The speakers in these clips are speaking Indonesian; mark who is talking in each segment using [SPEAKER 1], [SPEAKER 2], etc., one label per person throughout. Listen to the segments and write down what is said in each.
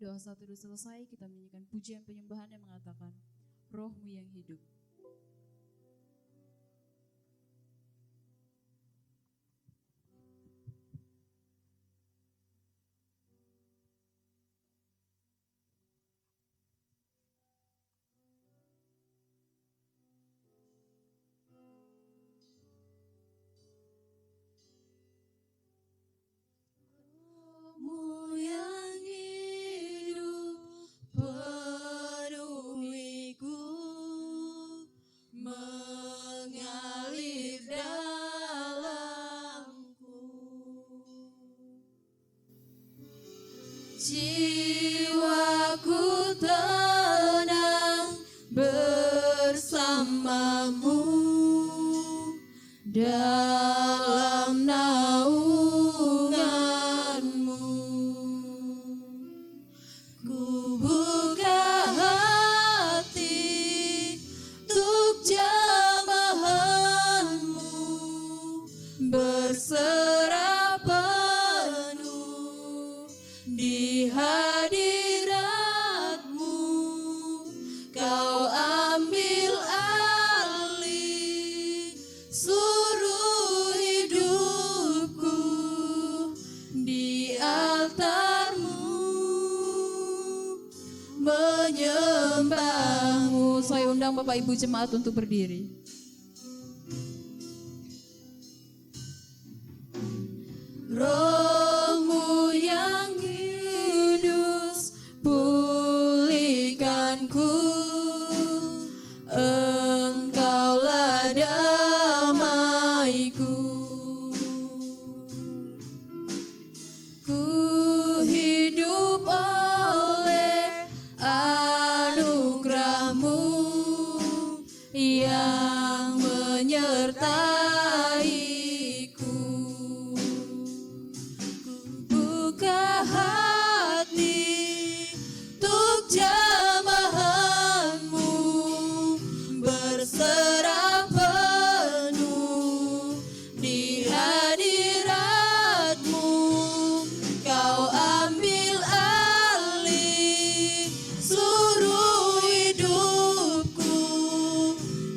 [SPEAKER 1] Doa satu doa selesai, kita menyanyikan pujian penyembahan yang mengatakan, Roh-Mu yang hidup.
[SPEAKER 2] Roh-Mu yang hidup penuhiku, mengalir dalamku. Jiwaku tenang bersamamu dalam naunganmu. Ku buka hati untuk jamahanmu, berserah penuh di hadiratmu. Kau ambil alih seluruh hidupku di altarmu, menyembahmu.
[SPEAKER 1] Saya undang Bapak Ibu Jemaat untuk berdiri.
[SPEAKER 2] Roh-Mu yang kudus, pulihkanku. Engkaulah damaiku. Ku hidup oleh anugerah-Mu yang menyertaiku. Buka hati untuk jamahanmu, berserah penuh di hadiratmu. Kau ambil alih seluruh hidupku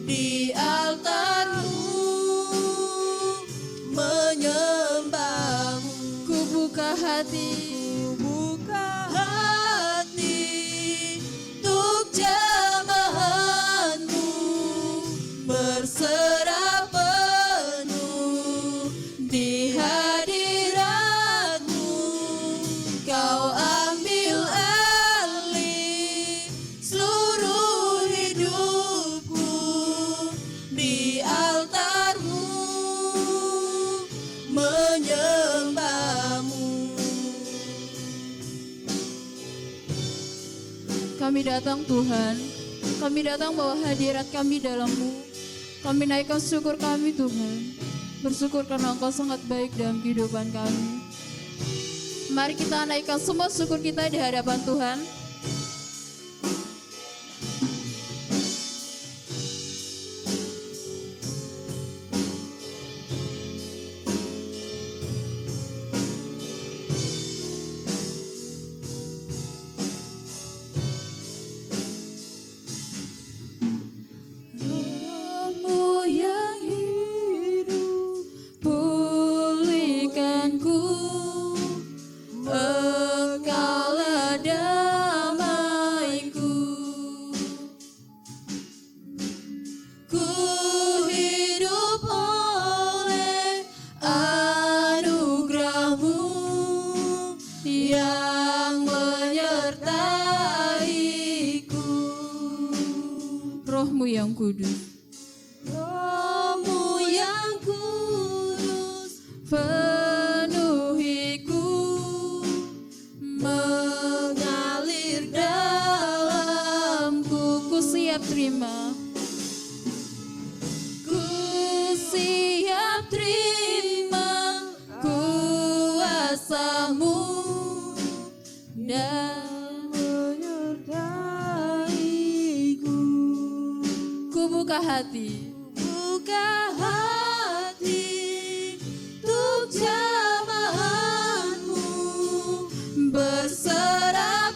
[SPEAKER 2] di altarmu, menyembahmu.
[SPEAKER 1] Ku buka hati
[SPEAKER 2] Untuk jamahanmu, berserah penuh di hadiratmu. Kau ambil alih seluruh hidupku di altarmu, menyembahmu.
[SPEAKER 1] Kami datang Tuhan, kami datang bawa hadirat kami dalam-Mu. Kami naikkan syukur kami Tuhan, bersyukur karena Engkau sangat baik dalam kehidupan kami. Mari kita naikkan semua syukur kita di hadapan Tuhan.
[SPEAKER 2] Roh-Mu yang hidup, pulihkanku. Engkaulah damaiku. Ku hidup oleh anugerah-Mu yang menyertaiku.
[SPEAKER 1] Roh-Mu yang kudus,
[SPEAKER 2] Roh-Mu yang kudus, penuhiku, mengalir dalamku.
[SPEAKER 1] ku siap terima.
[SPEAKER 2] Ku siap terima kuasa-Mu dan menyertaiku.
[SPEAKER 1] Ku buka hati
[SPEAKER 2] Buka hati untuk jamahanmu, berserah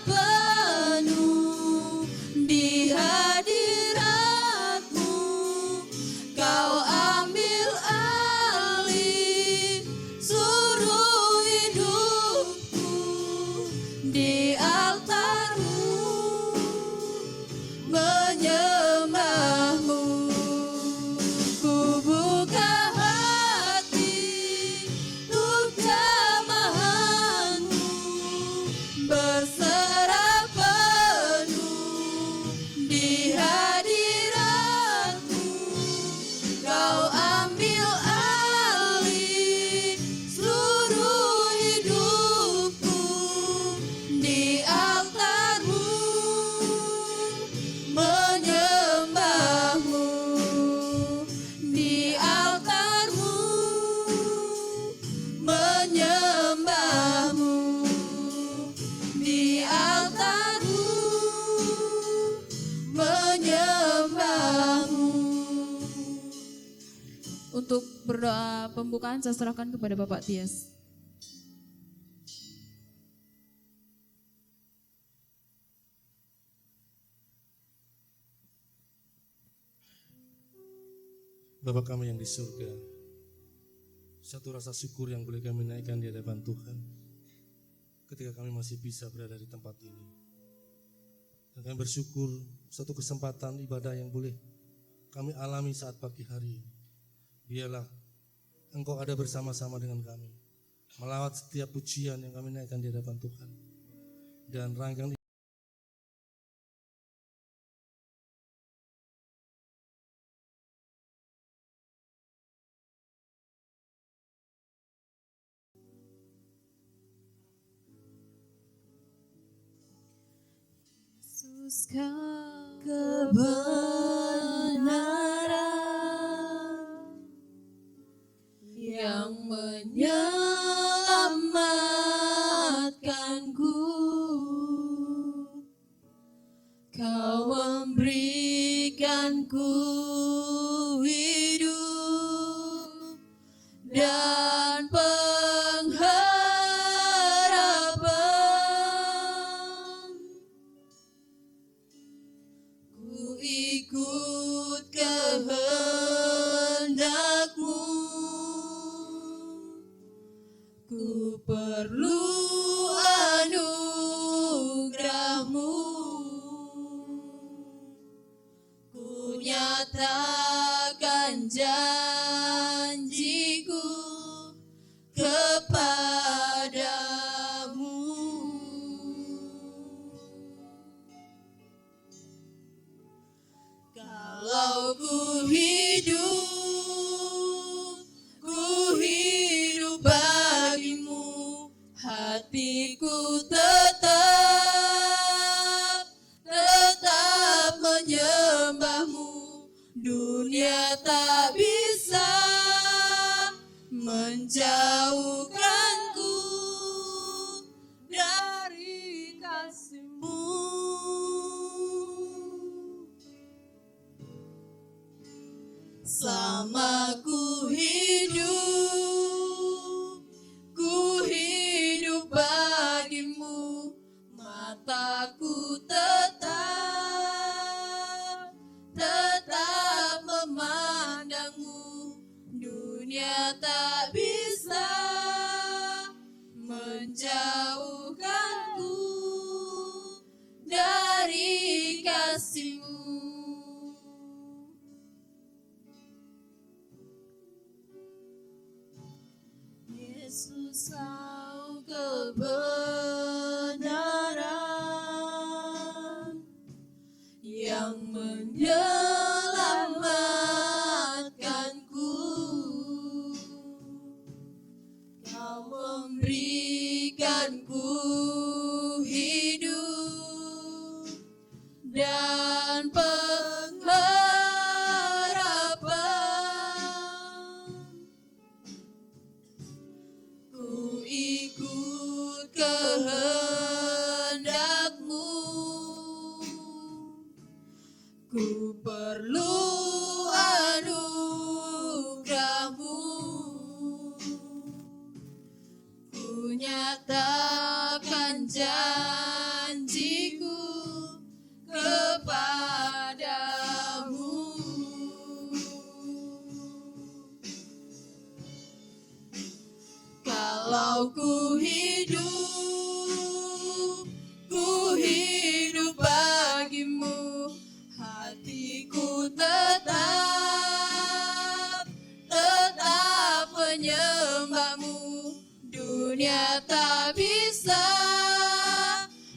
[SPEAKER 1] Untuk berdoa pembukaan saya serahkan kepada Bapak Tias.
[SPEAKER 3] Bapa kami yang di surga, satu rasa syukur yang boleh kami naikkan di hadapan Tuhan ketika kami masih bisa berada di tempat ini. Dan kami bersyukur satu kesempatan ibadah yang boleh kami alami saat pagi hari. Biarlah Engkau ada bersama-sama dengan kami, melawat setiap pujian yang kami naikkan di hadapan Tuhan. Dan rangkaian
[SPEAKER 2] Yesus kau kebenaran yang menyelamatkanku, kau memberikanku hidup dan pengharapan. Ku ikut kehendak-Mu, ku perlu anugerah-Mu, ku nyatakan janjiku kepadamu. Kalau ku hidup bagi-Mu, hatiku tetap menyembah-Mu. Dunia tak bisa menjauhkanku dari kasih-Mu. Selama ku hidup bagi-Mu, mataku tetap memandang-Mu. Dunia tak bisa menjauhkanku dari kasih-Mu. Yesus kau kebenaran yang menyelamatkanku, kau memberikanku hidup dan pengharapan. Ku ikut kehendak-Mu, ku perlu anugerah-Mu, ku nyatakan janjiku kepadamu. Kalau ku hidup bagi-Mu, hatiku tetap menyembah-Mu. Dunia tak bisa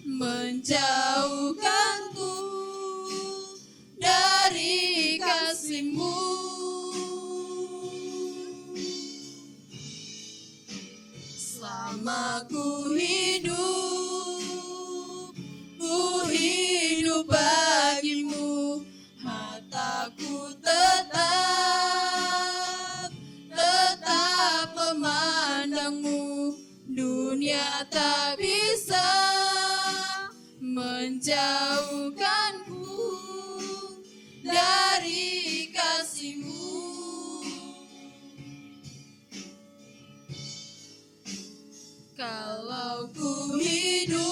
[SPEAKER 2] menjauhkanku dari kasih-Mu. Selama ku hidup bagi-Mu, mataku tetap memandang-Mu. Dunia tak bisa menjauhkanku dari kasih-Mu. Kalau ku hidup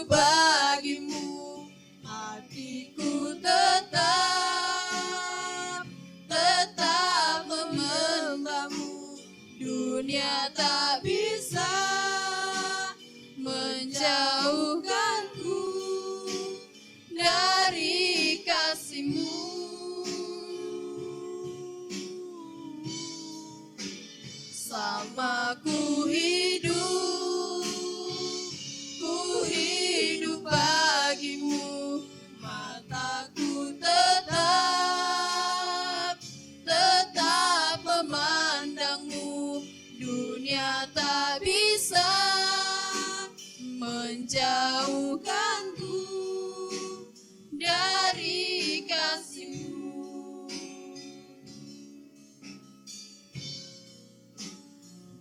[SPEAKER 2] bagimu, hatiku tetap memandangmu. Dunia tak bisa menjauhkanku dari kasih-Mu. Selama ku hidup bagimu, mataku tetap memandangmu. Dunia tak bisa menjauhkanku dari kasih-Mu.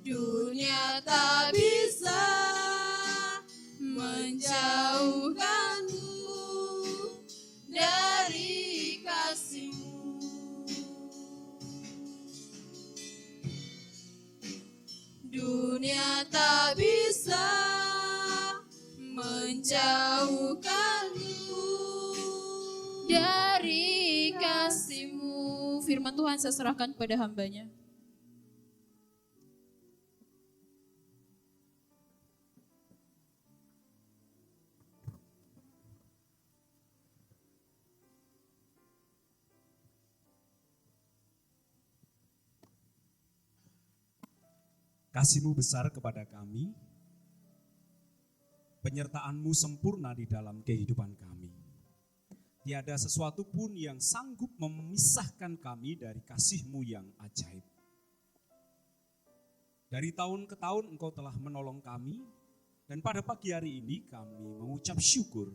[SPEAKER 2] Dunia tak bisa menjauhkanmu dari kasih-Mu. Dunia tak bisa menjauhkanmu
[SPEAKER 1] Dari kasih-Mu. Firman Tuhan saya serahkan kepada hamba-Nya.
[SPEAKER 4] Kasih-Mu besar kepada kami, penyertaan-Mu sempurna di dalam kehidupan kami. Tiada sesuatu pun yang sanggup memisahkan kami dari kasih-Mu yang ajaib. Dari tahun ke tahun Engkau telah menolong kami, dan pada pagi hari ini kami mengucap syukur.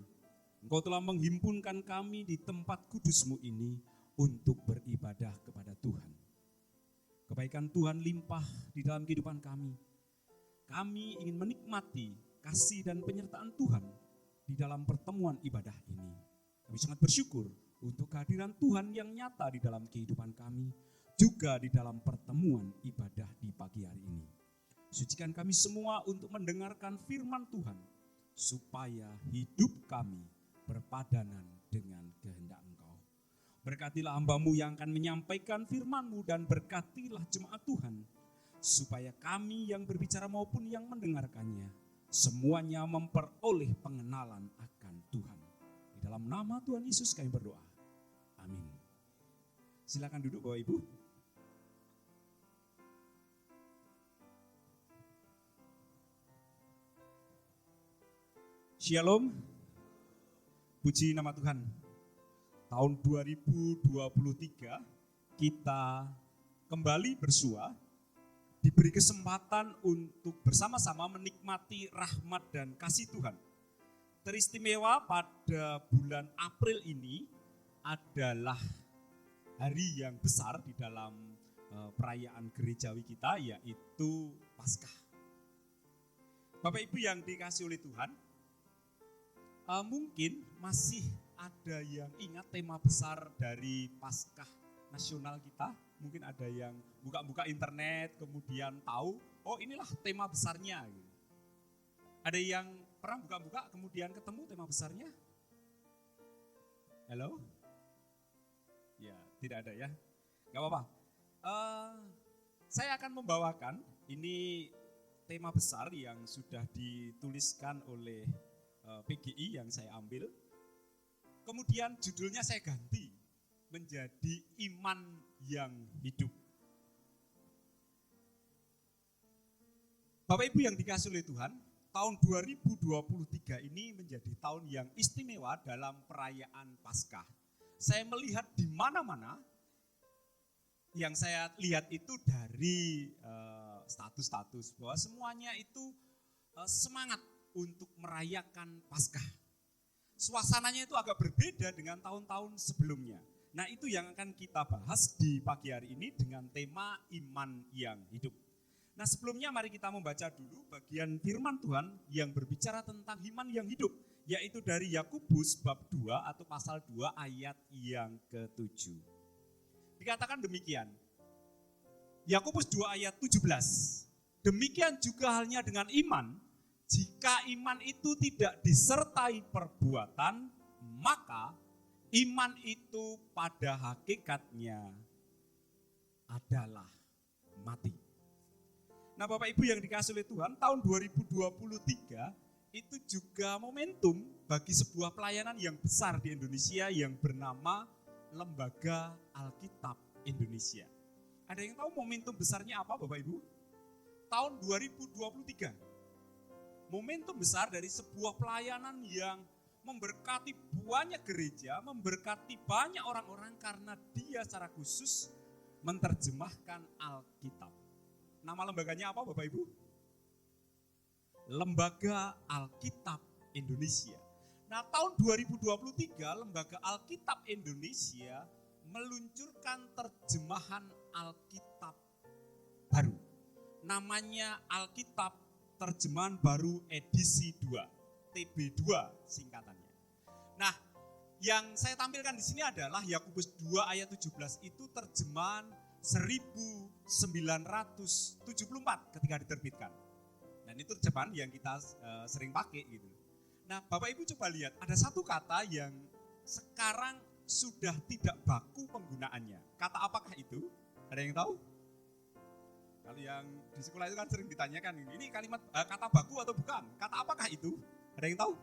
[SPEAKER 4] Engkau telah menghimpunkan kami di tempat kudus-Mu ini untuk beribadah kepada Tuhan. Kebaikan Tuhan limpah di dalam kehidupan kami. Kami ingin menikmati kasih dan penyertaan Tuhan di dalam pertemuan ibadah ini. Kami sangat bersyukur untuk kehadiran Tuhan yang nyata di dalam kehidupan kami, juga di dalam pertemuan ibadah di pagi hari ini. Sucikan kami semua untuk mendengarkan firman Tuhan, supaya hidup kami berpadanan dengan kehendak Engkau. Berkatilah hamba-Mu yang akan menyampaikan firman-Mu, dan berkatilah jemaat Tuhan, supaya kami yang berbicara maupun yang mendengarkannya, semuanya memperoleh pengenalan akan Tuhan. Di dalam nama Tuhan Yesus kami berdoa. Amin. Silakan duduk Bapak Ibu. Shalom. Puji nama Tuhan. Tahun 2023 kita kembali bersua, diberi kesempatan untuk bersama-sama menikmati rahmat dan kasih Tuhan. Teristimewa pada bulan April ini adalah hari yang besar di dalam perayaan gerejawi kita, yaitu Paskah. Bapak Ibu yang dikasihi oleh Tuhan, mungkin masih ada yang ingat tema besar dari Paskah nasional kita. Mungkin ada yang buka-buka internet kemudian tahu, oh inilah tema besarnya. Ada yang pernah buka-buka kemudian ketemu tema besarnya? Halo? Ya, tidak ada ya. Gak apa-apa. Saya akan membawakan ini tema besar yang sudah dituliskan oleh PGI yang saya ambil. Kemudian judulnya saya ganti menjadi iman yang hidup. Bapak Ibu yang dikasihi oleh Tuhan, tahun 2023 ini menjadi tahun yang istimewa dalam perayaan Paskah. Saya melihat di mana-mana, yang saya lihat itu dari status-status bahwa semuanya itu semangat untuk merayakan Paskah. Suasananya itu agak berbeda dengan tahun-tahun sebelumnya. Nah, itu yang akan kita bahas di pagi hari ini dengan tema iman yang hidup. Nah, sebelumnya mari kita membaca dulu bagian firman Tuhan yang berbicara tentang iman yang hidup, yaitu dari Yakobus bab 2 atau pasal 2 ayat yang ke-7. Dikatakan demikian, Yakobus 2 ayat 17. Demikian juga halnya dengan iman. Jika iman itu tidak disertai perbuatan, maka iman itu pada hakikatnya adalah mati. Nah Bapak Ibu yang dikasihi oleh Tuhan, tahun 2023 itu juga momentum bagi sebuah pelayanan yang besar di Indonesia yang bernama Lembaga Alkitab Indonesia. Ada yang tahu momentum besarnya apa Bapak Ibu? Tahun 2023. Momentum besar dari sebuah pelayanan yang memberkati banyak gereja, memberkati banyak orang-orang karena dia secara khusus menerjemahkan Alkitab. Nama lembaganya apa Bapak Ibu? Lembaga Alkitab Indonesia. Nah tahun 2023 Lembaga Alkitab Indonesia meluncurkan terjemahan Alkitab baru. Namanya Alkitab Terjemahan Baru Edisi 2, TB2 singkatannya. Nah, yang saya tampilkan di sini adalah Yakobus 2 ayat 17 itu terjemahan 1974 ketika diterbitkan. Dan itu terjemahan yang kita sering pakai gitu. Nah, Bapak Ibu coba lihat, ada satu kata yang sekarang sudah tidak baku penggunaannya. Kata apakah itu? Ada yang tahu? Kalau yang di sekolah itu kan sering ditanyakan, ini kalimat kata baku atau bukan? Kata apakah itu? Ada yang tahu?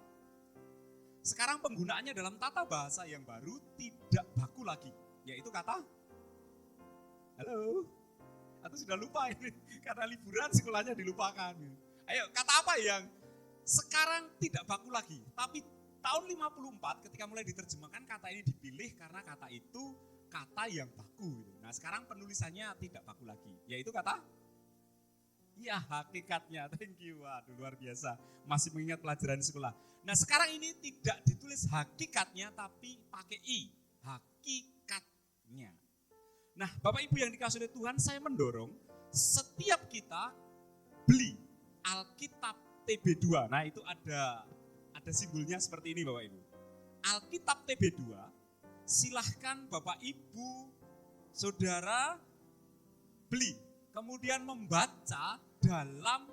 [SPEAKER 4] Sekarang penggunaannya dalam tata bahasa yang baru tidak baku lagi, yaitu kata halo. Atau sudah lupa ini karena liburan sekolahnya dilupakan. Ayo, kata apa yang sekarang tidak baku lagi, tapi tahun 54 ketika mulai diterjemahkan kata ini dipilih karena kata itu kata yang baku. Nah sekarang penulisannya tidak baku lagi, yaitu kata ya hakikatnya. Thank you, waduh luar biasa, masih mengingat pelajaran sekolah. Nah sekarang ini tidak ditulis hakikatnya tapi pakai i, hakikatnya. Nah Bapak Ibu yang dikasihi oleh Tuhan, saya mendorong setiap kita beli Alkitab TB2. Nah itu ada simbolnya seperti ini Bapak Ibu. Alkitab TB2, silahkan Bapak Ibu, Saudara beli. Kemudian membaca dalam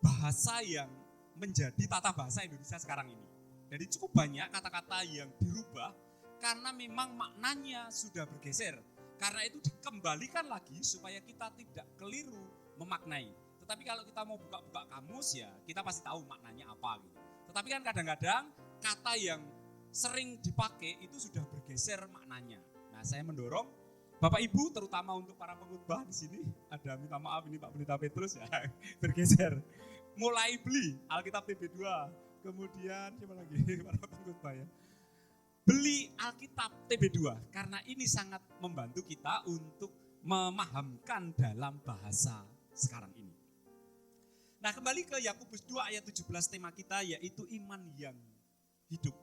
[SPEAKER 4] bahasa yang menjadi tata bahasa Indonesia sekarang ini. Jadi cukup banyak kata-kata yang dirubah karena memang maknanya sudah bergeser. Karena itu dikembalikan lagi supaya kita tidak keliru memaknai. Tetapi kalau kita mau buka-buka kamus ya kita pasti tahu maknanya apa gitu. Tetapi kan kadang-kadang kata yang sering dipakai itu sudah bergeser maknanya. Nah saya mendorong Bapak Ibu terutama untuk para pengkhotbah di sini, ada minta maaf ini Pak Pendeta Petrus ya bergeser. Mulai beli Alkitab TB2, kemudian siapa lagi para pengkhotbah ya. Beli Alkitab TB2 karena ini sangat membantu kita untuk memahamkan dalam bahasa sekarang ini. Nah kembali ke Yakobus 2 ayat 17 tema kita yaitu iman yang hidup.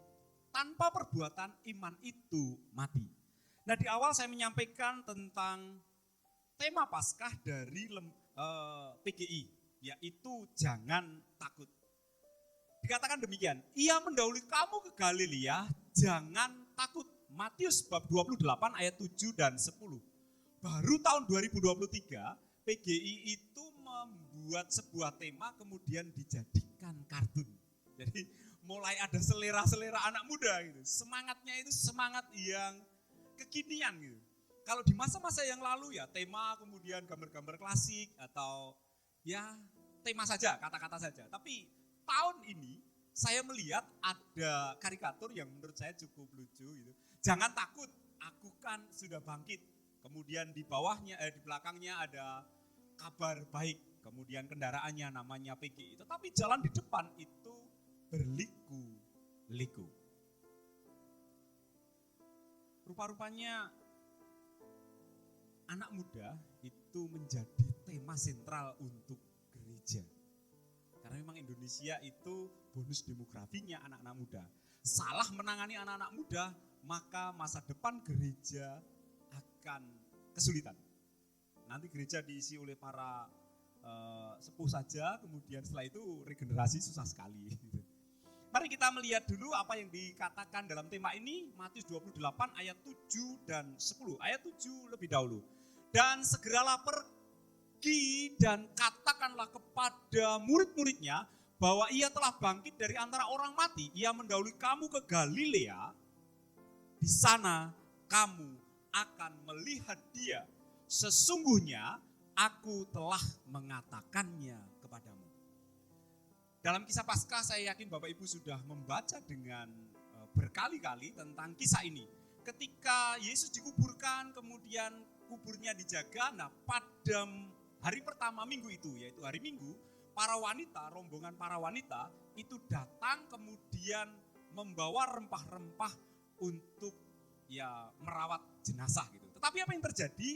[SPEAKER 4] Tanpa perbuatan iman itu mati. Nah di awal saya menyampaikan tentang tema Paskah dari PGI yaitu jangan takut. Dikatakan demikian, ia mendahului kamu ke Galilea, jangan takut. Matius bab 28 ayat 7 dan 10. Baru tahun 2023 PGI itu membuat sebuah tema kemudian dijadikan kartun. Jadi mulai ada selera-selera anak muda gitu. Semangatnya itu semangat yang kekinian gitu. Kalau di masa-masa yang lalu ya tema kemudian gambar-gambar klasik atau ya tema saja, kata-kata saja. Tapi tahun ini saya melihat ada karikatur yang menurut saya cukup lucu gitu. Jangan takut, aku kan sudah bangkit. Kemudian di bawahnya, di belakangnya ada kabar baik. Kemudian kendaraannya namanya PGI. Tetapi jalan di depan itu berliku-liku. Rupa-rupanya anak muda itu menjadi tema sentral untuk gereja. Karena memang Indonesia itu bonus demografinya anak-anak muda. Salah menangani anak-anak muda, maka masa depan gereja akan kesulitan. Nanti gereja diisi oleh para sepuh saja, kemudian setelah itu regenerasi susah sekali. Mari kita melihat dulu apa yang dikatakan dalam tema ini, Matius 28 ayat 7 dan 10. Ayat 7 lebih dahulu. Dan segeralah pergi dan katakanlah kepada murid-muridnya bahwa ia telah bangkit dari antara orang mati. Ia mendahului kamu ke Galilea. Di sana kamu akan melihat dia. Sesungguhnya aku telah mengatakannya kepadamu. Dalam kisah Paskah saya yakin Bapak Ibu sudah membaca dengan berkali-kali tentang kisah ini. Ketika Yesus dikuburkan, kemudian kuburnya dijaga. Nah, pada hari pertama minggu itu, yaitu hari Minggu, para wanita, rombongan para wanita itu datang kemudian membawa rempah-rempah untuk merawat jenazah gitu. Tetapi apa yang terjadi?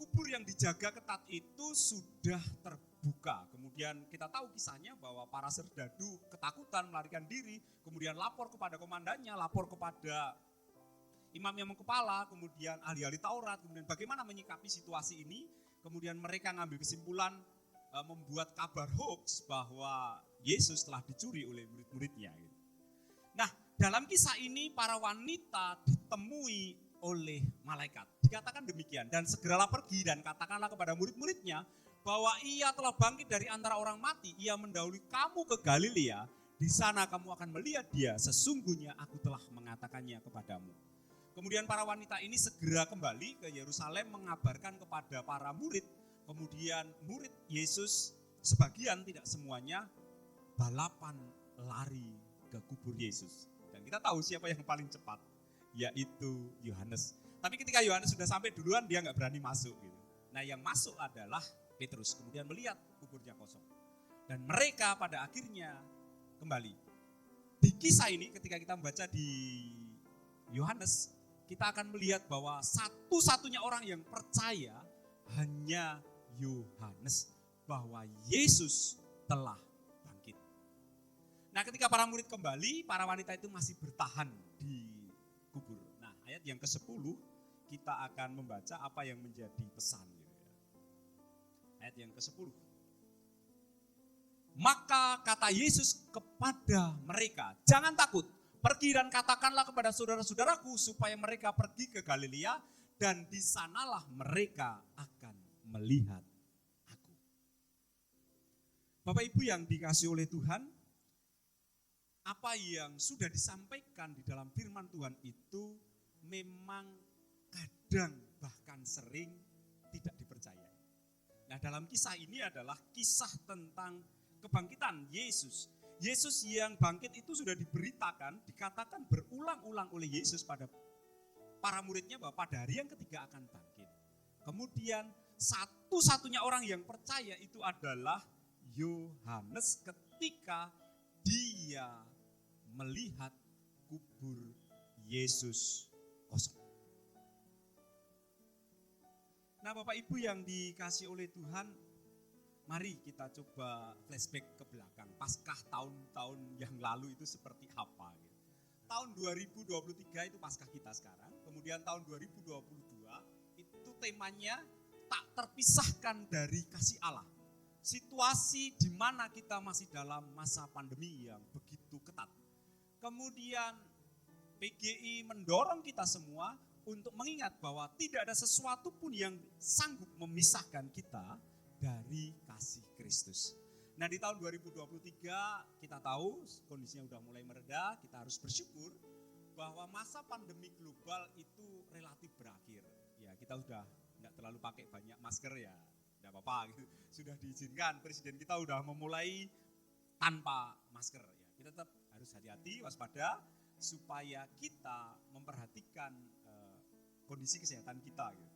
[SPEAKER 4] Kubur yang dijaga ketat itu sudah terbuka. Kemudian kita tahu kisahnya bahwa para serdadu ketakutan melarikan diri, kemudian lapor kepada komandannya, lapor kepada imam yang kepala, kemudian ahli-ahli Taurat, kemudian bagaimana menyikapi situasi ini. Kemudian mereka ngambil kesimpulan membuat kabar hoax bahwa Yesus telah dicuri oleh murid-muridnya. Nah, dalam kisah ini para wanita ditemui oleh malaikat. Dikatakan demikian, dan segeralah pergi dan katakanlah kepada murid-muridnya bahwa ia telah bangkit dari antara orang mati. Ia mendahului kamu ke Galilea. Di sana kamu akan melihat dia. Sesungguhnya aku telah mengatakannya kepadamu. Kemudian para wanita ini segera kembali ke Yerusalem mengabarkan kepada para murid. Kemudian murid Yesus, sebagian tidak semuanya, balapan lari ke kubur Yesus. Dan kita tahu siapa yang paling cepat, yaitu Yohanes. Tapi ketika Yohanes sudah sampai duluan, dia nggak berani masuk. Gitu. Nah, yang masuk adalah Petrus. Kemudian melihat kuburnya kosong. Dan mereka pada akhirnya kembali. Di kisah ini ketika kita membaca di Yohanes, kita akan melihat bahwa satu-satunya orang yang percaya hanya Yohanes bahwa Yesus telah bangkit. Nah, ketika para murid kembali, para wanita itu masih bertahan di kubur. Nah, ayat yang ke-10 kita akan membaca apa yang menjadi pesan. Ayat yang ke-10. Maka kata Yesus kepada mereka, jangan takut, pergi dan katakanlah kepada saudara-saudaraku supaya mereka pergi ke Galilea dan di sanalah mereka akan melihat aku. Bapak Ibu yang dikasihi oleh Tuhan, apa yang sudah disampaikan di dalam firman Tuhan itu memang kadang bahkan sering tidak dipercayai. Nah, dalam kisah ini adalah kisah tentang kebangkitan Yesus. Yesus yang bangkit itu sudah diberitakan, dikatakan berulang-ulang oleh Yesus pada para muridnya bahwa pada hari yang ketiga akan bangkit. Kemudian satu-satunya orang yang percaya itu adalah Yohanes ketika dia melihat kubur Yesus kosong. Nah, Bapak Ibu yang dikasihi oleh Tuhan, mari kita coba flashback ke belakang. Paskah tahun-tahun yang lalu itu seperti apa? Gitu. Tahun 2023 itu Paskah kita sekarang. Kemudian tahun 2022 itu temanya tak terpisahkan dari kasih Allah. Situasi di mana kita masih dalam masa pandemi yang begitu ketat. Kemudian PGI mendorong kita semua untuk mengingat bahwa tidak ada sesuatu pun yang sanggup memisahkan kita dari kasih Kristus. Nah, di tahun 2023 kita tahu kondisinya udah mulai mereda, kita harus bersyukur bahwa masa pandemi global itu relatif berakhir. Ya, kita udah nggak terlalu pakai banyak masker ya, nggak apa-apa gitu. Sudah diizinkan, Presiden kita udah memulai tanpa masker ya. Kita tetap harus hati-hati, waspada supaya kita memperhatikan kondisi kesehatan kita. Gitu.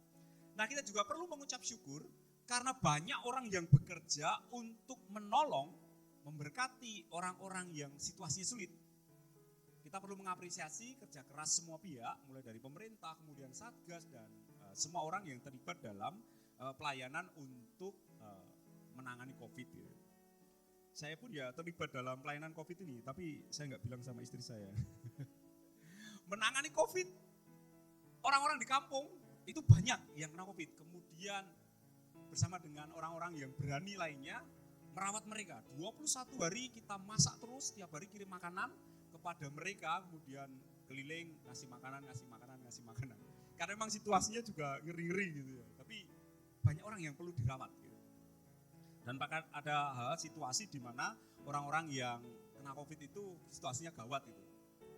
[SPEAKER 4] Nah, kita juga perlu mengucap syukur karena banyak orang yang bekerja untuk menolong, memberkati orang-orang yang situasinya sulit. Kita perlu mengapresiasi kerja keras semua pihak, mulai dari pemerintah, kemudian Satgas, dan semua orang yang terlibat dalam pelayanan untuk menangani COVID. Ya. Saya pun ya terlibat dalam pelayanan COVID ini, tapi saya nggak bilang sama istri saya. Menangani COVID, orang-orang di kampung itu banyak yang kena COVID. Kemudian bersama dengan orang-orang yang berani lainnya merawat mereka. 21 hari kita masak terus, setiap hari kirim makanan kepada mereka, kemudian keliling ngasih makanan. Karena memang situasinya juga ngeri-ngeri gitu ya. Tapi banyak orang yang perlu dirawat gitu. Dan bahkan ada situasi di mana orang-orang yang kena COVID itu situasinya gawat gitu.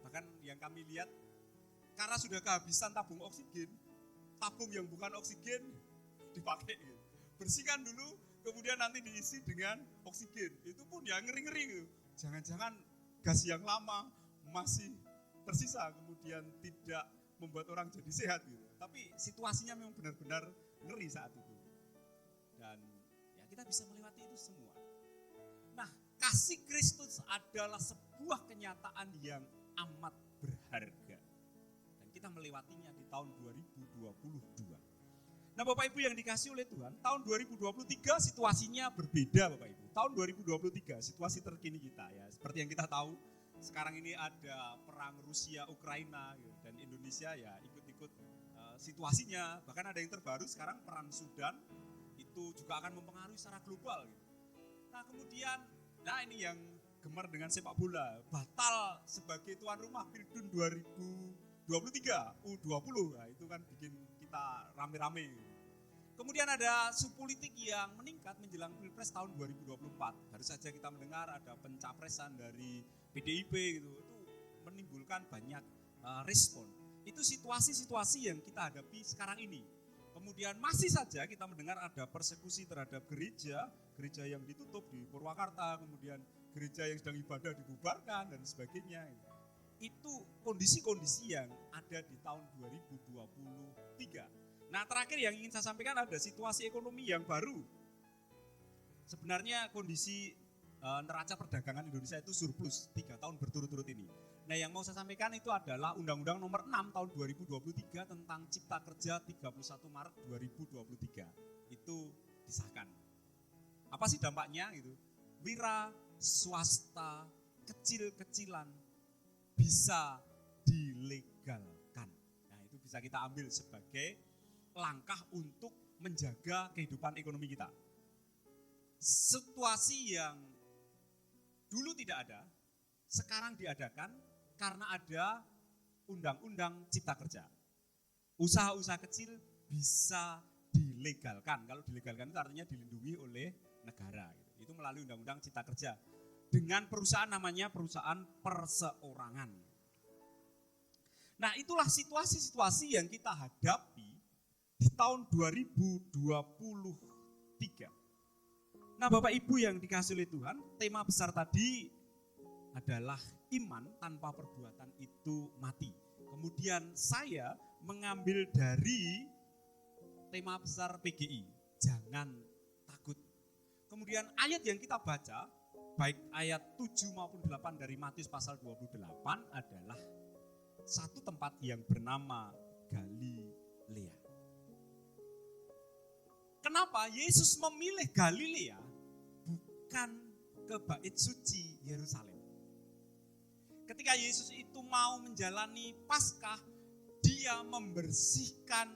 [SPEAKER 4] Bahkan yang kami lihat karena sudah kehabisan tabung oksigen, tabung yang bukan oksigen dipakai gitu. Bersihkan dulu, kemudian nanti diisi dengan oksigen. Itu pun ya ngeri-ngeri gitu. Jangan-jangan gas yang lama masih tersisa, kemudian tidak membuat orang jadi sehat gitu. Tapi situasinya memang benar-benar ngeri saat itu. Dan ya kita bisa melewati itu semua. Nah, kasih Kristus adalah sebuah kenyataan yang amat berharga. Dan kita melewatinya di tahun 2022. Nah Bapak Ibu yang dikasih oleh Tuhan, tahun 2023 situasinya berbeda Bapak Ibu. Tahun 2023 situasi terkini kita ya, seperti yang kita tahu, sekarang ini ada perang Rusia-Ukraina gitu, dan Indonesia ya ikut-ikut situasinya. Bahkan ada yang terbaru sekarang perang Sudan, itu juga akan mempengaruhi secara global gitu. Nah kemudian, nah ini yang gemar dengan sepak bola, batal sebagai tuan rumah Piala Dunia 2023 U20, nah itu kan bikin kita rame-rame. Kemudian ada isu politik yang meningkat menjelang Pilpres tahun 2024. Baru saja kita mendengar ada pencapresan dari PDIP gitu, itu menimbulkan banyak respon. Itu situasi-situasi yang kita hadapi sekarang ini. Kemudian masih saja kita mendengar ada persekusi terhadap gereja yang ditutup di Purwakarta, kemudian gereja yang sedang ibadah dibubarkan dan sebagainya. Itu kondisi-kondisi yang ada di tahun 2023. Nah terakhir yang ingin saya sampaikan ada situasi ekonomi yang baru. Sebenarnya kondisi neraca perdagangan Indonesia itu surplus 3 tahun berturut-turut ini. Nah yang mau saya sampaikan itu adalah Undang-Undang Nomor 6 tahun 2023 tentang Cipta Kerja 31 Maret 2023. Itu disahkan. Apa sih dampaknya gitu? Wira swasta kecil-kecilan bisa dilegalkan. Nah itu bisa kita ambil sebagai langkah untuk menjaga kehidupan ekonomi kita. Situasi yang dulu tidak ada, sekarang diadakan karena ada Undang-Undang Cipta Kerja. Usaha-usaha kecil bisa dilegalkan. Kalau dilegalkan itu artinya dilindungi oleh negara. Itu melalui Undang-Undang Cipta Kerja. Dengan perusahaan namanya perusahaan perseorangan. Nah itulah situasi-situasi yang kita hadapi di tahun 2023. Nah Bapak Ibu yang dikasih oleh Tuhan, tema besar tadi adalah iman tanpa perbuatan itu mati. Kemudian saya mengambil dari tema besar PGI, jangan takut. Kemudian ayat yang kita baca, baik ayat 7 maupun 8 dari Matius pasal 28 adalah satu tempat yang bernama Galilea. Kenapa Yesus memilih Galilea bukan ke bait suci Yerusalem? Ketika Yesus itu mau menjalani Paskah, dia membersihkan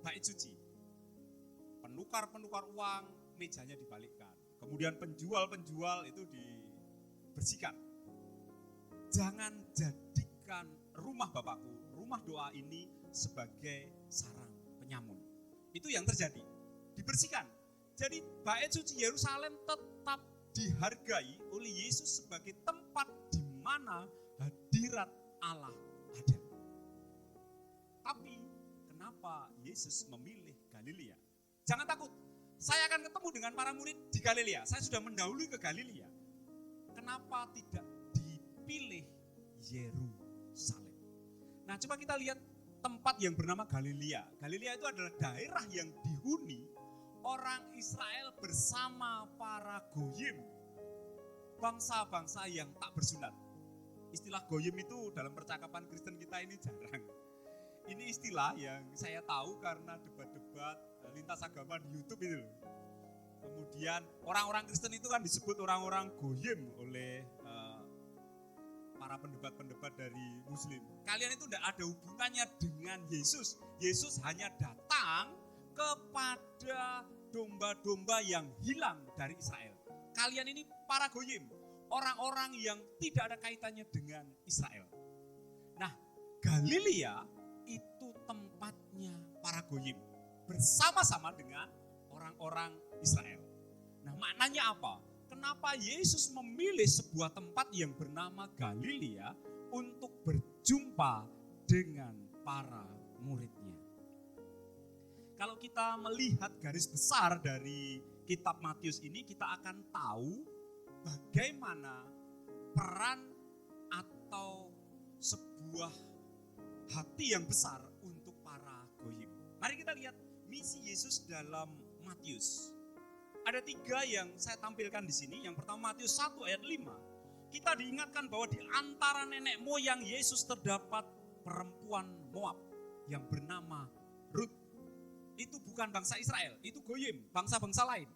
[SPEAKER 4] bait suci. Penukar-penukar uang, mejanya dibalikkan. Kemudian penjual-penjual itu dibersihkan. Jangan jadikan rumah Bapakku, rumah doa ini sebagai sarang penyamun. Itu yang terjadi. Dibersihkan. Jadi bait suci Yerusalem tetap dihargai oleh Yesus sebagai tempat di mana hadirat Allah ada. Tapi kenapa Yesus memilih Galilea? Jangan takut. Saya akan ketemu dengan para murid di Galilea. Saya sudah mendahului ke Galilea. Kenapa tidak dipilih Yerusalem? Nah, coba kita lihat tempat yang bernama Galilea. Galilea itu adalah daerah yang dihuni orang Israel bersama para goyim, bangsa-bangsa yang tak bersunat. Istilah goyim itu dalam percakapan Kristen kita ini jarang. Ini istilah yang saya tahu karena debat-debat lintas agama di YouTube itu. Kemudian orang-orang Kristen itu kan disebut orang-orang goyim oleh para pendebat-pendebat dari Muslim. Kalian itu tidak ada hubungannya dengan Yesus. Yesus hanya datang kepada domba-domba yang hilang dari Israel. Kalian ini para goyim, orang-orang yang tidak ada kaitannya dengan Israel. Nah, Galilea itu tempatnya Goyim bersama-sama dengan orang-orang Israel. Nah, maknanya apa? Kenapa Yesus memilih sebuah tempat yang bernama Galilea untuk berjumpa dengan para muridnya? Kalau kita melihat garis besar dari kitab Matius ini, kita akan tahu bagaimana peran atau sebuah hati yang besar untuk para goyim. Mari kita lihat misi Yesus dalam Matius. Ada 3 yang saya tampilkan di sini. Yang pertama Matius 1 ayat 5. Kita diingatkan bahwa di antara nenek moyang Yesus terdapat perempuan Moab yang bernama Ruth. Itu bukan bangsa Israel, itu goyim, bangsa-bangsa lain.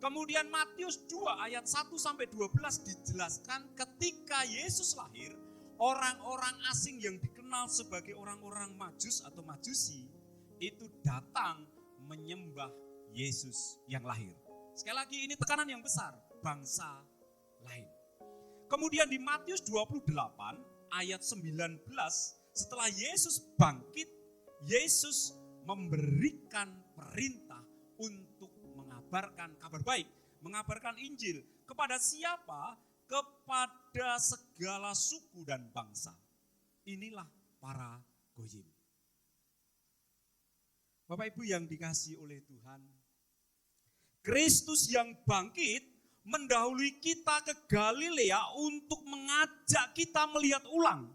[SPEAKER 4] Kemudian Matius 2 ayat 1 sampai 12 dijelaskan ketika Yesus lahir, orang-orang asing yang dikenal sebagai orang-orang Majus atau Majusi itu datang menyembah Yesus yang lahir. Sekali lagi ini tekanan yang besar, bangsa lain. Kemudian di Matius 28 ayat 19, setelah Yesus bangkit, Yesus memberikan perintah untuk mengabarkan kabar baik, mengabarkan Injil kepada siapa? Kepada segala suku dan bangsa. Inilah para goyim. Bapak Ibu yang dikasihi oleh Tuhan, Kristus yang bangkit mendahului kita ke Galilea untuk mengajak kita melihat ulang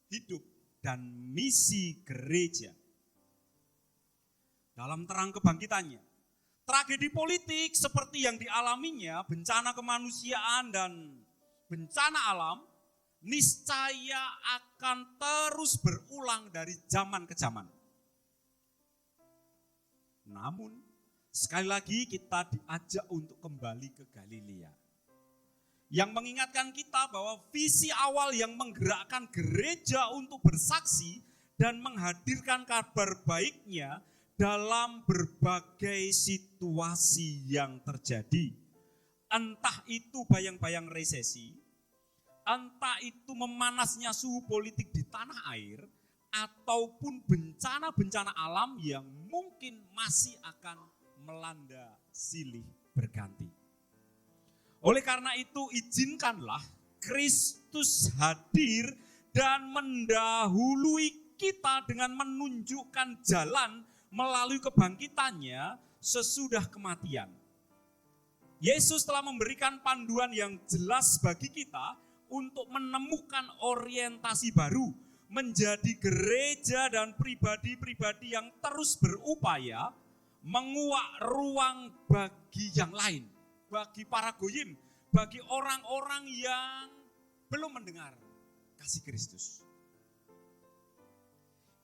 [SPEAKER 4] hidup dan misi gereja dalam terang kebangkitannya. Tragedi politik seperti yang dialaminya, bencana kemanusiaan dan bencana alam, niscaya akan terus berulang dari zaman ke zaman. Namun, sekali lagi kita diajak untuk kembali ke Galilea. Yang mengingatkan kita bahwa visi awal yang menggerakkan gereja untuk bersaksi dan menghadirkan kabar baiknya dalam berbagai situasi yang terjadi. Entah itu bayang-bayang resesi, entah itu memanasnya suhu politik di tanah air, ataupun bencana-bencana alam yang mungkin masih akan melanda silih berganti. Oleh karena itu izinkanlah Kristus hadir dan mendahului kita dengan menunjukkan jalan melalui kebangkitannya sesudah kematian. Yesus telah memberikan panduan yang jelas bagi kita untuk menemukan orientasi baru, menjadi gereja dan pribadi-pribadi yang terus berupaya menguak ruang bagi yang lain, bagi para goyim, bagi orang-orang yang belum mendengar kasih Kristus.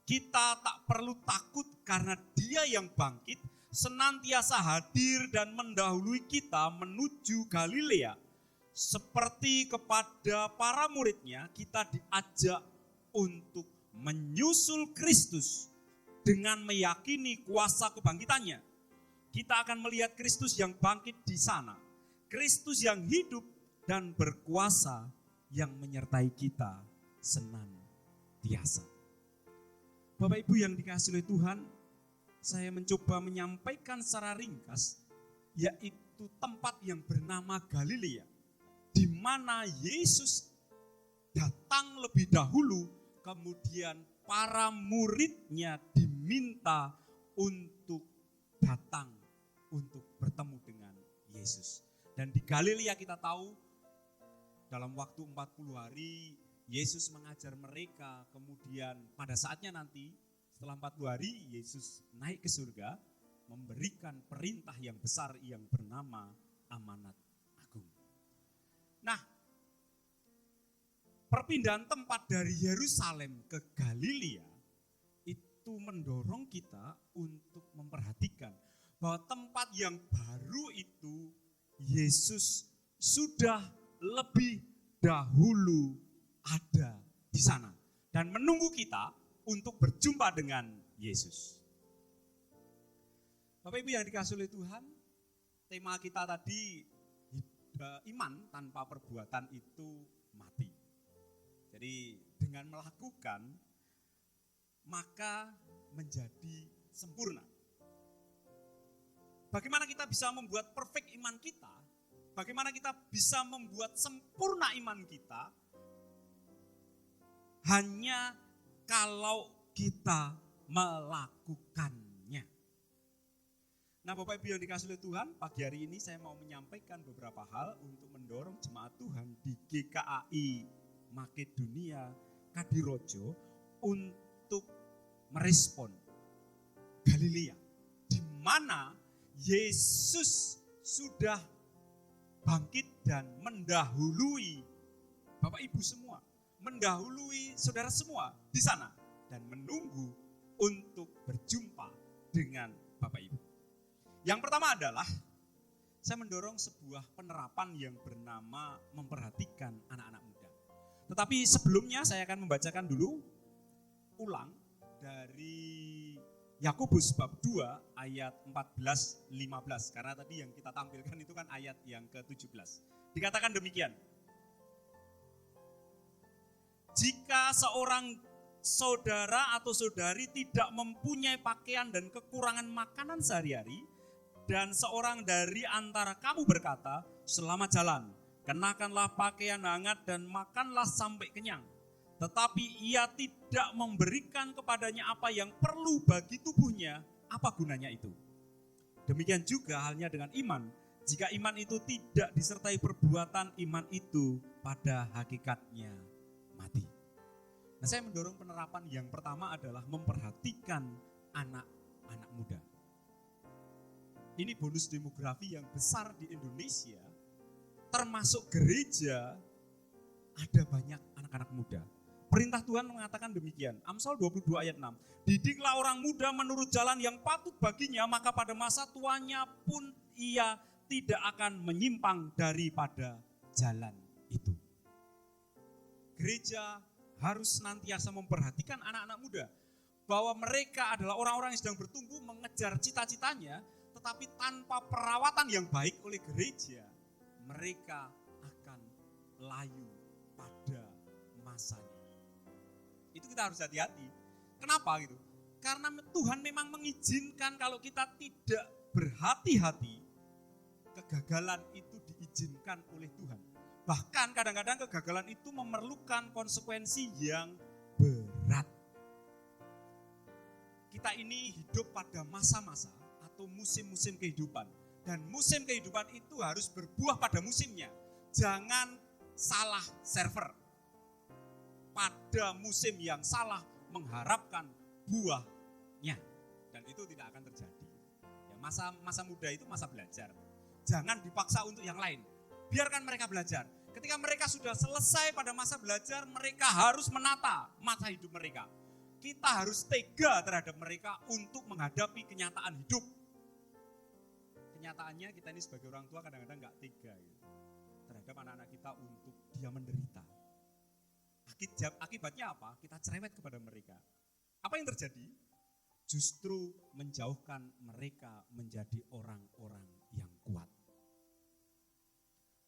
[SPEAKER 4] Kita tak perlu takut karena Dia yang bangkit senantiasa hadir dan mendahului kita menuju Galilea. Seperti kepada para muridnya, kita diajak untuk menyusul Kristus dengan meyakini kuasa kebangkitannya. Kita akan melihat Kristus yang bangkit di sana. Kristus yang hidup dan berkuasa yang menyertai kita senantiasa. Bapak Ibu yang dikasihi oleh Tuhan, saya mencoba menyampaikan secara ringkas, yaitu tempat yang bernama Galilea, di mana Yesus datang lebih dahulu, kemudian para muridnya diminta untuk datang untuk bertemu dengan Yesus. Dan di Galilea kita tahu, dalam waktu 40 hari, Yesus mengajar mereka, kemudian pada saatnya nanti setelah 40 hari Yesus naik ke surga memberikan perintah yang besar yang bernama amanat agung. Nah, perpindahan tempat dari Yerusalem ke Galilea itu mendorong kita untuk memperhatikan bahwa tempat yang baru itu Yesus sudah lebih dahulu ada di sana dan menunggu kita untuk berjumpa dengan Yesus. Bapak Ibu yang dikasihi oleh Tuhan, tema kita tadi iman tanpa perbuatan itu mati. Jadi dengan melakukan maka menjadi sempurna. Bagaimana kita bisa membuat perfect iman kita? Bagaimana kita bisa membuat sempurna iman kita? Hanya kalau kita melakukannya. Nah, Bapak Ibu yang dikasihi oleh Tuhan, pagi hari ini saya mau menyampaikan beberapa hal untuk mendorong jemaat Tuhan di GKAI Makedonia Kadirojo untuk merespon Galilea, di mana Yesus sudah bangkit dan mendahului Bapak Ibu semua, mendahului saudara semua di sana dan menunggu untuk berjumpa dengan Bapak Ibu. Yang pertama adalah saya mendorong sebuah penerapan yang bernama memperhatikan anak-anak muda. Tetapi sebelumnya saya akan membacakan dulu ulang dari Yakobus bab 2 ayat 14-15. Karena tadi yang kita tampilkan itu kan ayat yang ke-17. Dikatakan demikian. Jika seorang saudara atau saudari tidak mempunyai pakaian dan kekurangan makanan sehari-hari, dan seorang dari antara kamu berkata, selamat jalan, kenakanlah pakaian hangat dan makanlah sampai kenyang. Tetapi ia tidak memberikan kepadanya apa yang perlu bagi tubuhnya, apa gunanya itu? Demikian juga halnya dengan iman. Jika iman itu tidak disertai perbuatan, iman itu pada hakikatnya mati. Nah, saya mendorong penerapan yang pertama adalah memperhatikan anak-anak muda. Ini bonus demografi yang besar di Indonesia, termasuk gereja, ada banyak anak-anak muda. Perintah Tuhan mengatakan demikian, Amsal 22 ayat 6. Didiklah orang muda menurut jalan yang patut baginya, maka pada masa tuanya pun ia tidak akan menyimpang daripada jalan itu. Gereja harus senantiasa memperhatikan anak-anak muda, bahwa mereka adalah orang-orang yang sedang bertumbuh mengejar cita-citanya, tetapi tanpa perawatan yang baik oleh gereja, mereka akan layu pada masanya. Itu kita harus hati-hati. Kenapa gitu? Karena Tuhan memang mengizinkan kalau kita tidak berhati-hati, kegagalan itu diizinkan oleh Tuhan. Bahkan kadang-kadang kegagalan itu memerlukan konsekuensi yang berat. Kita ini hidup pada masa-masa atau musim-musim kehidupan. Dan musim kehidupan itu harus berbuah pada musimnya. Jangan salah server. Pada musim yang salah mengharapkan buahnya. Dan itu tidak akan terjadi. Ya, masa muda itu masa belajar. Jangan dipaksa untuk yang lain. Biarkan mereka belajar. Ketika mereka sudah selesai pada masa belajar, mereka harus menata masa hidup mereka. Kita harus tega terhadap mereka untuk menghadapi kenyataan hidup. Kenyataannya kita ini sebagai orang tua kadang-kadang gak tega gitu, terhadap anak-anak kita untuk dia menderita. Akibatnya apa? Kita cerewet kepada mereka. Apa yang terjadi? Justru menjauhkan mereka menjadi orang-orang yang kuat.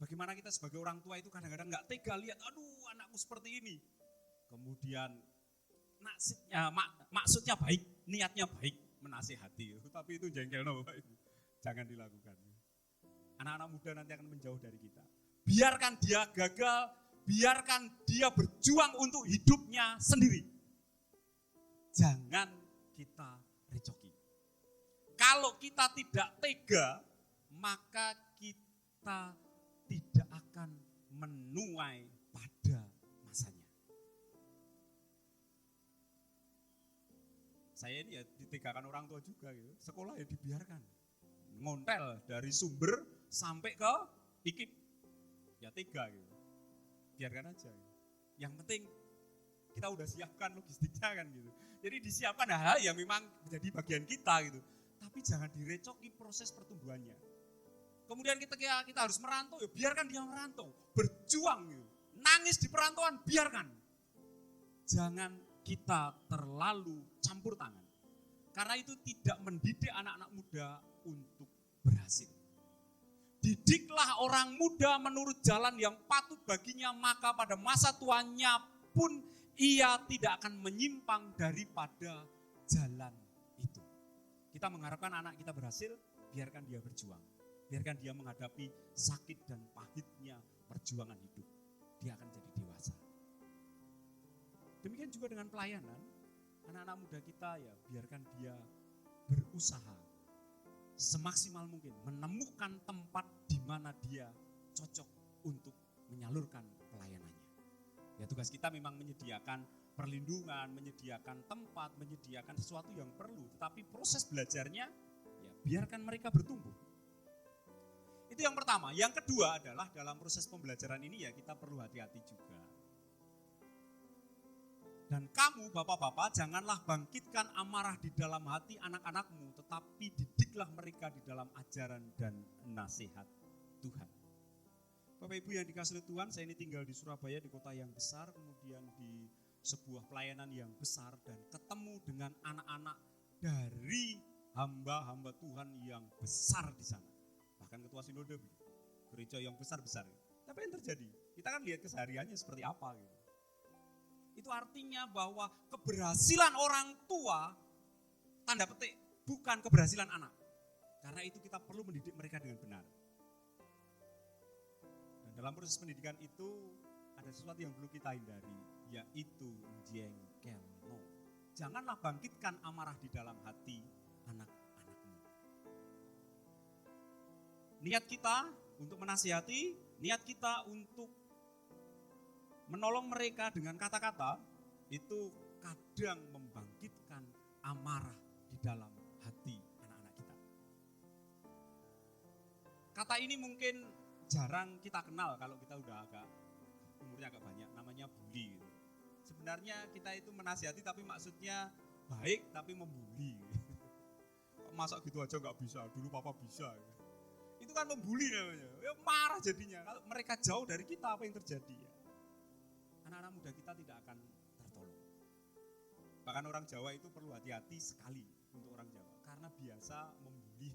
[SPEAKER 4] Bagaimana kita sebagai orang tua itu kadang-kadang gak tega lihat, aduh anakku seperti ini. Kemudian maksudnya baik, niatnya baik, menasihati. Tapi itu jengkel Bapak Ibu. Jangan dilakukan. Anak-anak muda nanti akan menjauh dari kita. Biarkan dia gagal, biarkan dia berjuang untuk hidupnya sendiri. Jangan kita recoki. Kalau kita tidak tega, maka kita tidak akan menuai pada masanya. Saya ini ya ditegakan orang tua juga gitu. Sekolah ya dibiarkan. Ngontel dari sumber sampai ke ikip. Ya tega gitu. Biarkan aja gitu. Yang penting kita udah siapkan logistiknya kan gitu. Jadi disiapkan hal yang memang menjadi bagian kita gitu. Tapi jangan direcoki proses pertumbuhannya. Kemudian kita harus merantau, ya biarkan dia merantau. Berjuang gitu. Nangis di perantauan, biarkan. Jangan kita terlalu campur tangan. Karena itu tidak mendidik anak-anak muda untuk berhasil. Didiklah orang muda menurut jalan yang patut baginya, maka pada masa tuanya pun ia tidak akan menyimpang daripada jalan itu. Kita mengharapkan anak kita berhasil, biarkan dia berjuang. Biarkan dia menghadapi sakit dan pahitnya perjuangan hidup. Dia akan jadi dewasa. Demikian juga dengan pelayanan, anak-anak muda kita ya biarkan dia berusaha semaksimal mungkin menemukan tempat di mana dia cocok untuk menyalurkan pelayanannya. Ya tugas kita memang menyediakan perlindungan, menyediakan tempat, menyediakan sesuatu yang perlu. Tetapi proses belajarnya ya biarkan mereka bertumbuh. Itu yang pertama. Yang kedua adalah dalam proses pembelajaran ini ya kita perlu hati-hati juga. Dan kamu bapak-bapak janganlah bangkitkan amarah di dalam hati anak-anakmu, tetapi didiklah mereka di dalam ajaran dan nasihat Tuhan. Bapak Ibu yang dikasihi Tuhan, saya ini tinggal di Surabaya, di kota yang besar, kemudian di sebuah pelayanan yang besar dan ketemu dengan anak-anak dari hamba-hamba Tuhan yang besar di sana. Bahkan ketua sinode, gereja yang besar-besar. Tapi yang terjadi, kita kan lihat kesehariannya seperti apa gitu. Itu artinya bahwa keberhasilan orang tua, tanda petik, bukan keberhasilan anak. Karena itu kita perlu mendidik mereka dengan benar. Dan dalam proses pendidikan itu ada sesuatu yang perlu kita hindari, yaitu jengkel. Janganlah bangkitkan amarah di dalam hati anak-anakmu. Niat kita untuk menasihati, niat kita untuk menolong mereka dengan kata-kata, itu kadang membangkitkan amarah di dalam hati anak-anak kita. Kata ini mungkin jarang kita kenal kalau kita udah umurnya agak banyak, namanya bully. Sebenarnya kita itu menasihati tapi maksudnya baik tapi membuli. Masa gitu aja gak bisa, dulu papa bisa. Itu kan membuli namanya, ya marah jadinya. Kalau mereka jauh dari kita apa yang terjadi ya? Anak-anak muda kita tidak akan tertolong. Bahkan orang Jawa itu perlu hati-hati sekali untuk orang Jawa. Karena biasa membuli.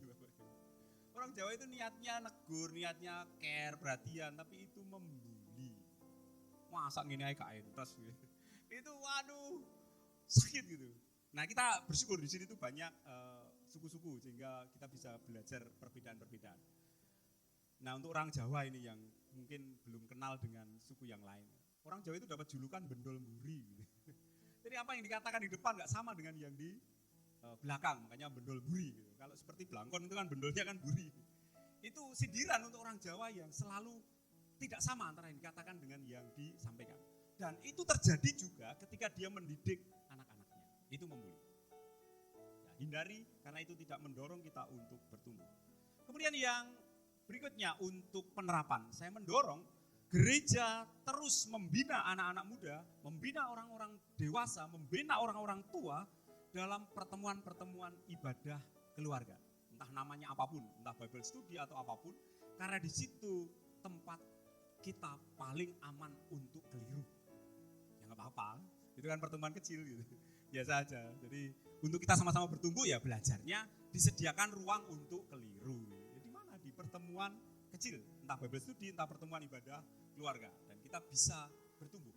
[SPEAKER 4] Orang Jawa itu niatnya negur, niatnya care, perhatian. Tapi itu membuli. Masa ngini aja gak entas gitu. Itu waduh sakit gitu. Nah kita bersyukur di sini tuh banyak suku-suku. Sehingga kita bisa belajar perbedaan-perbedaan. Nah untuk orang Jawa ini yang mungkin belum kenal dengan suku yang lain. Orang Jawa itu dapat julukan bendol mburi. Jadi apa yang dikatakan di depan gak sama dengan yang di belakang, makanya bendol buri. Kalau seperti Blangkon itu kan bendolnya kan buri. Itu sindiran untuk orang Jawa yang selalu tidak sama antara yang dikatakan dengan yang disampaikan. Dan itu terjadi juga ketika dia mendidik anak-anaknya. Itu membuli. Ya, hindari karena itu tidak mendorong kita untuk bertumbuh. Kemudian yang berikutnya untuk penerapan. Saya mendorong gereja terus membina anak-anak muda, membina orang-orang dewasa, membina orang-orang tua dalam pertemuan-pertemuan ibadah keluarga. Entah namanya apapun, entah Bible study atau apapun, karena di situ tempat kita paling aman untuk keliru. Ya nggak apa-apa, itu kan pertemuan kecil gitu, biasa aja. Jadi untuk kita sama-sama bertumbuh ya belajarnya disediakan ruang untuk keliru. Jadi mana di pertemuan kecil, entah Bible study, entah pertemuan ibadah keluarga, dan kita bisa bertumbuh.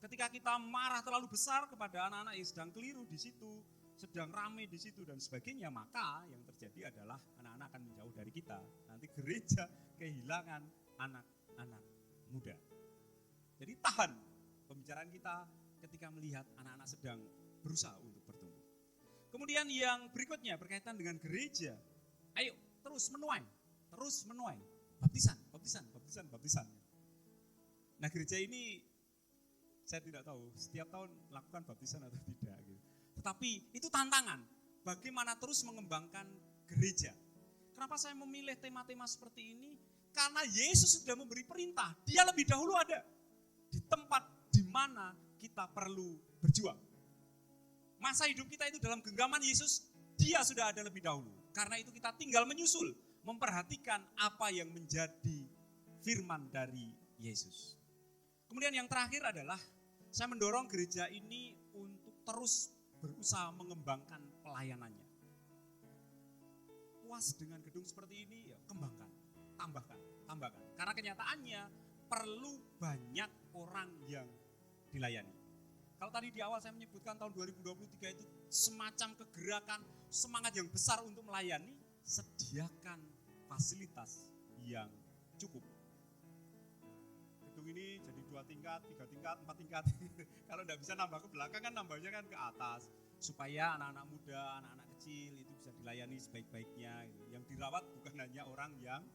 [SPEAKER 4] Ketika kita marah terlalu besar kepada anak-anak yang sedang keliru di situ, sedang rame di situ dan sebagainya, maka yang terjadi adalah anak-anak akan menjauh dari kita. Nanti gereja kehilangan anak-anak muda. Jadi tahan pembicaraan kita ketika melihat anak-anak sedang berusaha untuk bertumbuh. Kemudian yang berikutnya berkaitan dengan gereja. Ayo terus menuai. Baptisan. Nah gereja ini saya tidak tahu setiap tahun lakukan baptisan atau tidak. Gitu. Tetapi itu tantangan. Bagaimana terus mengembangkan gereja. Kenapa saya memilih tema-tema seperti ini? Karena Yesus sudah memberi perintah. Dia lebih dahulu ada di tempat di mana kita perlu berjuang. Masa hidup kita itu dalam genggaman Yesus, dia sudah ada lebih dahulu. Karena itu kita tinggal menyusul, memperhatikan apa yang menjadi firman dari Yesus. Kemudian yang terakhir adalah saya mendorong gereja ini untuk terus berusaha mengembangkan pelayanannya. Puas dengan gedung seperti ini, ya kembangkan, tambahkan. Karena kenyataannya perlu banyak orang yang dilayani. Kalau tadi di awal saya menyebutkan tahun 2023 itu semacam kegerakan, semangat yang besar untuk melayani, sediakan fasilitas yang cukup. Gedung ini jadi 2 tingkat, 3 tingkat, 4 tingkat. Kalau tidak bisa nambah ke belakang kan nambahnya kan ke atas. Supaya anak-anak muda, anak-anak kecil itu bisa dilayani sebaik-baiknya. Gitu. Yang dirawat bukan hanya orang yang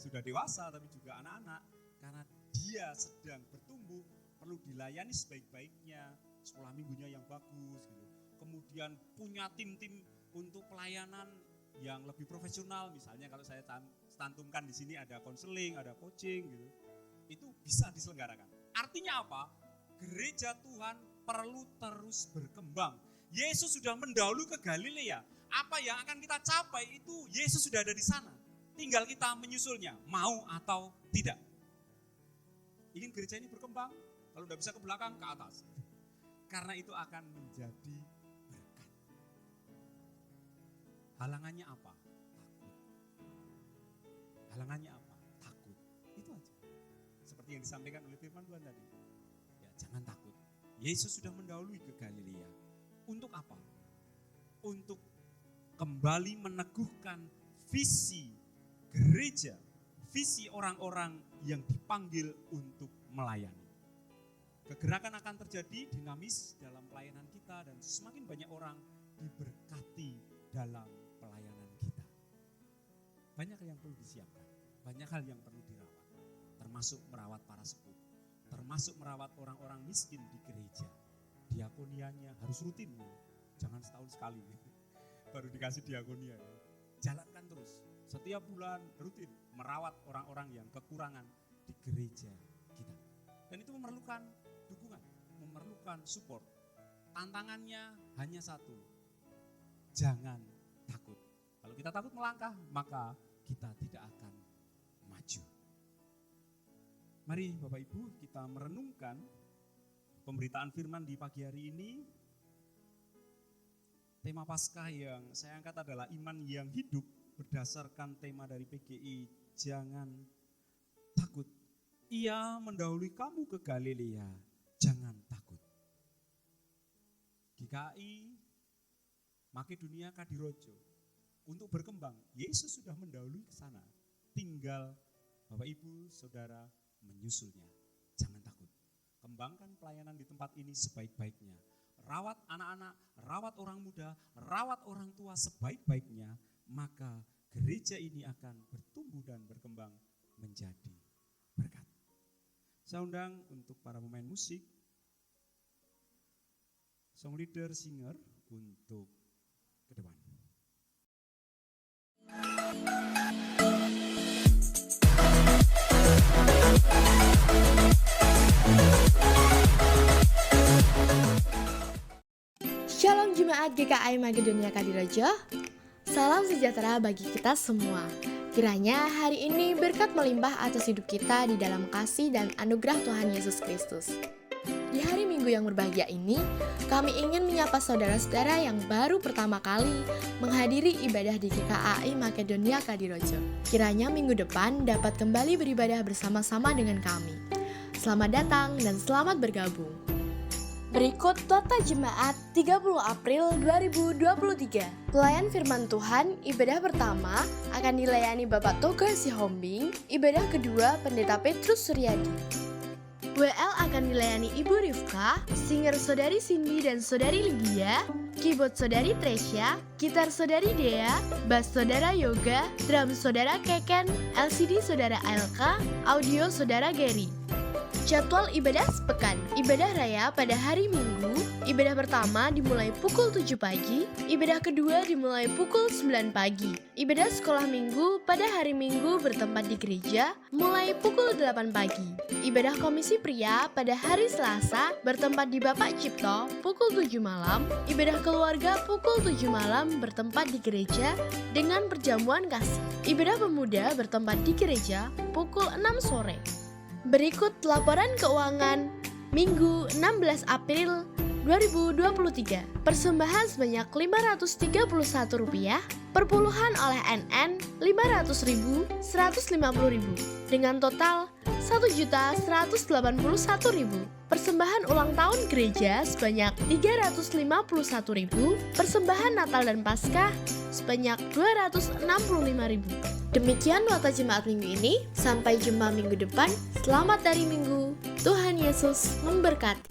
[SPEAKER 4] sudah dewasa tapi juga anak-anak. Karena dia sedang bertumbuh, perlu dilayani sebaik-baiknya, sekolah minggunya yang bagus, gitu. Kemudian punya tim-tim untuk pelayanan yang lebih profesional, misalnya kalau saya cantumkan di sini ada konseling, ada coaching, gitu. Itu bisa diselenggarakan. Artinya apa? Gereja Tuhan perlu terus berkembang. Yesus sudah mendahului ke Galilea. Apa yang akan kita capai itu Yesus sudah ada di sana. Tinggal kita menyusulnya, mau atau tidak. Ingin gereja ini berkembang? Kalau udah bisa ke belakang, ke atas. Karena itu akan menjadi berkat. Halangannya apa? Takut. Halangannya apa? Takut. Itu aja. Seperti yang disampaikan oleh firman Tuhan tadi. Ya, jangan takut. Yesus sudah mendahului ke Galilea. Untuk apa? Untuk kembali meneguhkan visi gereja, visi orang-orang yang dipanggil untuk melayani. Kegerakan akan terjadi dinamis dalam pelayanan kita dan semakin banyak orang diberkati dalam pelayanan kita. Banyak hal yang perlu disiapkan, banyak hal yang perlu dirawat, termasuk merawat para sepuh, termasuk merawat orang-orang miskin di gereja. Diakonianya harus rutin, jangan setahun sekali baru dikasih diakonia. Jalankan terus, setiap bulan rutin merawat orang-orang yang kekurangan di gereja kita. Dan itu memerlukan dukungan, memerlukan support. Tantangannya hanya satu, jangan takut. Kalau kita takut melangkah, maka kita tidak akan maju. Mari Bapak Ibu kita merenungkan pemberitaan firman di pagi hari ini. Tema Paskah yang saya angkat adalah iman yang hidup berdasarkan tema dari PGI, jangan takut. Ia mendahului kamu ke Galilea, jangan takut. GKI Makedonia Kadirojo untuk berkembang, Yesus sudah mendahului ke sana. Tinggal Bapak Ibu Saudara menyusulnya. Jangan takut. Kembangkan pelayanan di tempat ini sebaik-baiknya. Rawat anak-anak, rawat orang muda, rawat orang tua sebaik-baiknya, maka gereja ini akan bertumbuh dan berkembang menjadi berkat. Saya undang untuk para pemain musik, song leader, singer untuk ke depan.
[SPEAKER 5] Shalom Jemaat GKI Makedonia Kadirojo. Salam sejahtera bagi kita semua. Kiranya hari ini berkat melimpah atas hidup kita di dalam kasih dan anugerah Tuhan Yesus Kristus. Di hari Minggu yang berbahagia ini, kami ingin menyapa saudara-saudara yang baru pertama kali menghadiri ibadah di GKI Makedonia Kadirojo. Kiranya minggu depan dapat kembali beribadah bersama-sama dengan kami. Selamat datang dan selamat bergabung. Berikut Tota Jemaat 30 April 2023. Pelayan firman Tuhan, ibadah pertama akan dilayani Bapak Toga Sihombing, ibadah kedua Pendeta Petrus Suryadi. WL akan dilayani Ibu Rifka, singer Saudari Cindy dan Saudari Lydia, keyboard Saudari Tresya, gitar Saudari Dea, bass Saudara Yoga, drum Saudara Keken, LCD Saudara Ailka, audio Saudara Gary. Jadwal ibadah sepekan. Ibadah raya pada hari Minggu, ibadah pertama dimulai pukul 7 pagi, ibadah kedua dimulai pukul 9 pagi. Ibadah sekolah minggu pada hari Minggu bertempat di gereja mulai pukul 8 pagi. Ibadah komisi pria pada hari Selasa bertempat di Bapak Cipto pukul 7 malam. Ibadah keluarga pukul 7 malam bertempat di gereja dengan perjamuan kasih. Ibadah pemuda bertempat di gereja pukul 6 sore. Berikut laporan keuangan Minggu 16 April 2023. Persembahan sebanyak Rp531, perpuluhan oleh NN Rp500.000, Rp150.000, dengan total Rp1.181.000. Persembahan ulang tahun gereja sebanyak Rp351.000, persembahan Natal dan Paskah sebanyak Rp265.000. Demikian nota jemaat minggu ini. Sampai jumpa minggu depan. Selamat dari Minggu. Tuhan Yesus memberkati.